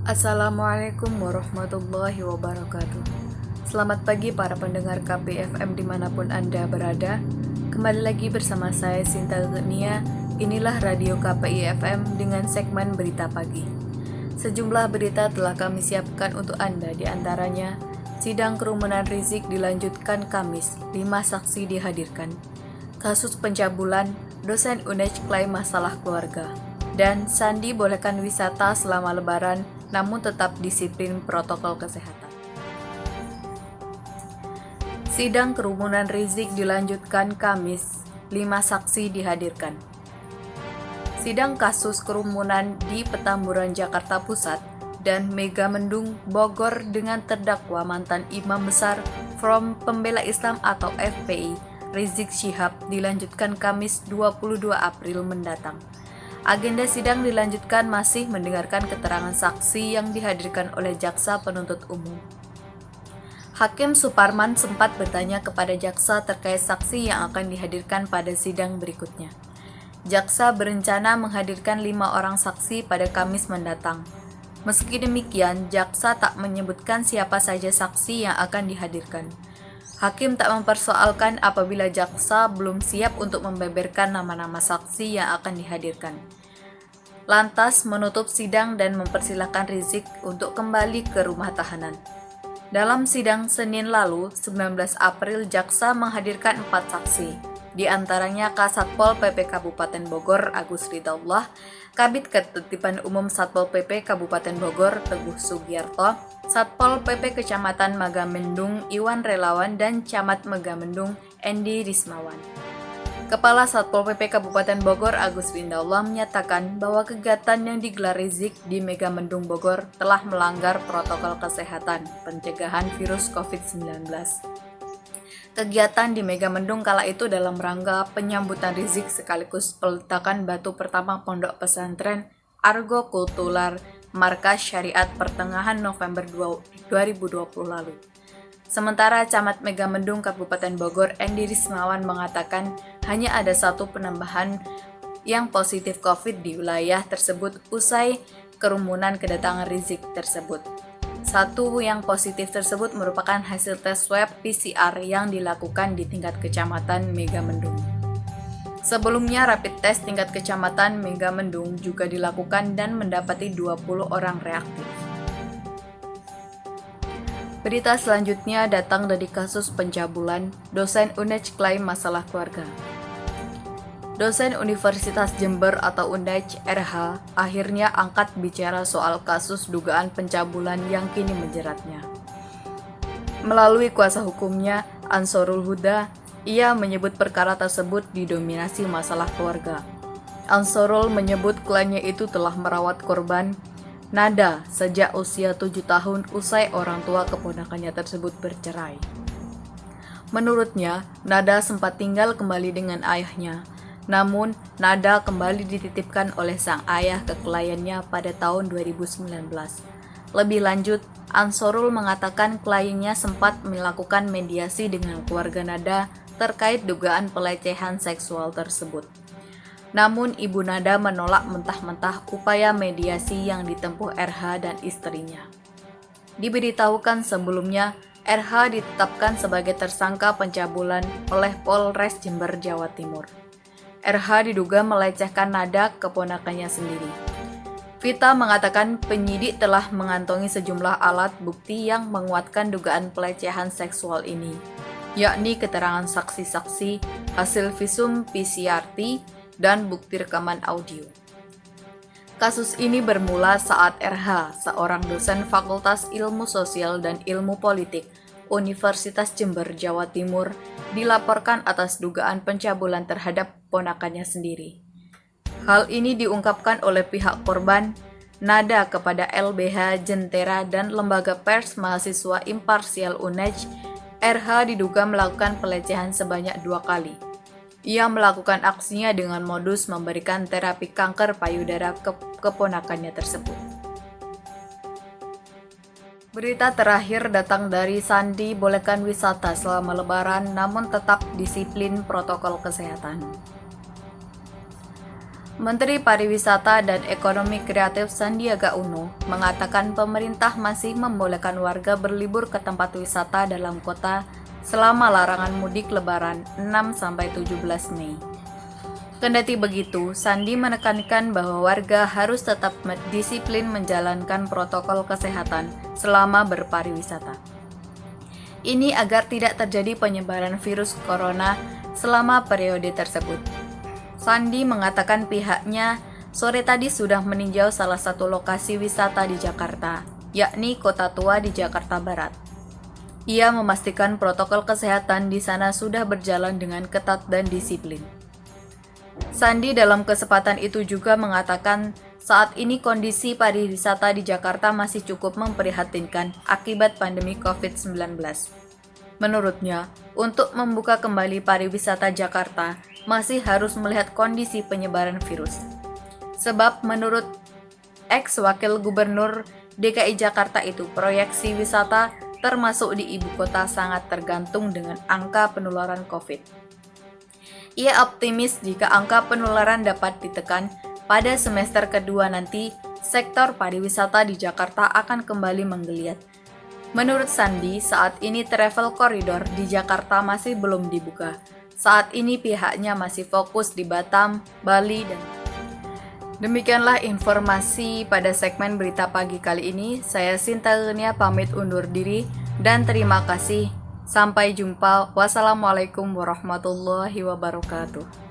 Assalamualaikum warahmatullahi wabarakatuh. Selamat pagi para pendengar KPFM dimanapun Anda berada. Kembali lagi bersama saya Sinta Nia. Inilah Radio KPIFM dengan segmen Berita Pagi. Sejumlah berita telah kami siapkan untuk Anda, di antaranya sidang kerumunan Rizik dilanjutkan Kamis, 5 saksi dihadirkan. Kasus pencabulan, dosen UNEJ klaim masalah keluarga. Dan Sandi bolehkan wisata selama lebaran namun tetap disiplin protokol kesehatan. Sidang kerumunan Rizik dilanjutkan Kamis, 5 saksi dihadirkan. Sidang kasus kerumunan di Petamburan, Jakarta Pusat dan Megamendung, Bogor dengan terdakwa mantan Imam Besar Front Pembela Islam atau FPI, Rizik Syihab dilanjutkan Kamis 22 April mendatang. Agenda sidang dilanjutkan masih mendengarkan keterangan saksi yang dihadirkan oleh jaksa penuntut umum. Hakim Suparman sempat bertanya kepada jaksa terkait saksi yang akan dihadirkan pada sidang berikutnya. Jaksa berencana menghadirkan 5 orang saksi pada Kamis mendatang. Meski demikian, jaksa tak menyebutkan siapa saja saksi yang akan dihadirkan. Hakim tak mempersoalkan apabila jaksa belum siap untuk membeberkan nama-nama saksi yang akan dihadirkan. Lantas menutup sidang dan mempersilahkan Rizik untuk kembali ke rumah tahanan. Dalam sidang Senin lalu, 19 April, jaksa menghadirkan 4 saksi, di antaranya Kasatpol PP Kabupaten Bogor Agus Ridallah, Kabid Ketertiban Umum Satpol PP Kabupaten Bogor Teguh Sugiyarto, Satpol PP Kecamatan Megamendung Iwan Relawan, dan Camat Megamendung Endi Rismawan. Kepala Satpol PP Kabupaten Bogor Agus Ridallah menyatakan bahwa kegiatan yang digelar Rizik di Megamendung Bogor telah melanggar protokol kesehatan pencegahan virus COVID-19. Kegiatan di Megamendung kala itu dalam rangka penyambutan Rizik sekaligus peletakan batu pertama pondok pesantren Argo Kultular Markas Syariat pertengahan November 2020 lalu. Sementara Camat Megamendung Kabupaten Bogor Endi Rismawan mengatakan hanya ada 1 penambahan yang positif COVID di wilayah tersebut usai kerumunan kedatangan Rizik tersebut. 1 yang positif tersebut merupakan hasil tes swab PCR yang dilakukan di tingkat kecamatan Megamendung. Sebelumnya, rapid test tingkat kecamatan Megamendung juga dilakukan dan mendapati 20 orang reaktif. Berita selanjutnya datang dari kasus pencabulan, dosen UNEJ klaim masalah keluarga. Dosen Universitas Jember atau UNEJ RH akhirnya angkat bicara soal kasus dugaan pencabulan yang kini menjeratnya. Melalui kuasa hukumnya, Ansarul Huda, ia menyebut perkara tersebut didominasi masalah keluarga. Ansarul menyebut kliennya itu telah merawat korban Nada sejak usia 7 tahun usai orang tua keponakannya tersebut bercerai. Menurutnya, Nada sempat tinggal kembali dengan ayahnya. Namun, Nada kembali dititipkan oleh sang ayah ke kliennya pada tahun 2019. Lebih lanjut, Ansarul mengatakan kliennya sempat melakukan mediasi dengan keluarga Nada terkait dugaan pelecehan seksual tersebut. Namun, Ibu Nada menolak mentah-mentah upaya mediasi yang ditempuh RH dan istrinya. Diberitahukan sebelumnya, RH ditetapkan sebagai tersangka pencabulan oleh Polres Jember, Jawa Timur. RH diduga melecehkan Nada, keponakannya sendiri. Vita mengatakan penyidik telah mengantongi sejumlah alat bukti yang menguatkan dugaan pelecehan seksual ini, yakni keterangan saksi-saksi, hasil visum PCR-T, dan bukti rekaman audio. Kasus ini bermula saat RH, seorang dosen Fakultas Ilmu Sosial dan Ilmu Politik Universitas Jember, Jawa Timur, dilaporkan atas dugaan pencabulan terhadap ponakannya sendiri. Hal ini diungkapkan oleh pihak korban, Nada, kepada LBH Jentera dan Lembaga Pers Mahasiswa Imparsial UNEJ. RH diduga melakukan pelecehan sebanyak 2 kali. Ia melakukan aksinya dengan modus memberikan terapi kanker payudara ke keponakannya tersebut. Berita terakhir datang dari Sandi bolehkan wisata selama lebaran namun tetap disiplin protokol kesehatan. Menteri Pariwisata dan Ekonomi Kreatif Sandiaga Uno mengatakan pemerintah masih membolehkan warga berlibur ke tempat wisata dalam kota selama larangan mudik Lebaran 6-17 Mei. Kendati begitu, Sandi menekankan bahwa warga harus tetap disiplin menjalankan protokol kesehatan selama berpariwisata. Ini agar tidak terjadi penyebaran virus corona selama periode tersebut. Sandi mengatakan pihaknya sore tadi sudah meninjau salah satu lokasi wisata di Jakarta, yakni Kota Tua di Jakarta Barat. Ia memastikan protokol kesehatan di sana sudah berjalan dengan ketat dan disiplin. Sandi dalam kesempatan itu juga mengatakan saat ini kondisi pariwisata di Jakarta masih cukup memprihatinkan akibat pandemi COVID-19. Menurutnya, untuk membuka kembali pariwisata Jakarta masih harus melihat kondisi penyebaran virus. Sebab menurut ex-wakil gubernur DKI Jakarta itu, proyeksi wisata termasuk di ibu kota sangat tergantung dengan angka penularan COVID. Ia optimis jika angka penularan dapat ditekan pada semester kedua nanti, sektor pariwisata di Jakarta akan kembali menggeliat. Menurut Sandi, saat ini travel corridor di Jakarta masih belum dibuka. Saat ini pihaknya masih fokus di Batam, Bali, dan demikianlah informasi pada segmen berita pagi kali ini. Saya Sinta Genia pamit undur diri dan terima kasih. Sampai jumpa. Wassalamualaikum warahmatullahi wabarakatuh.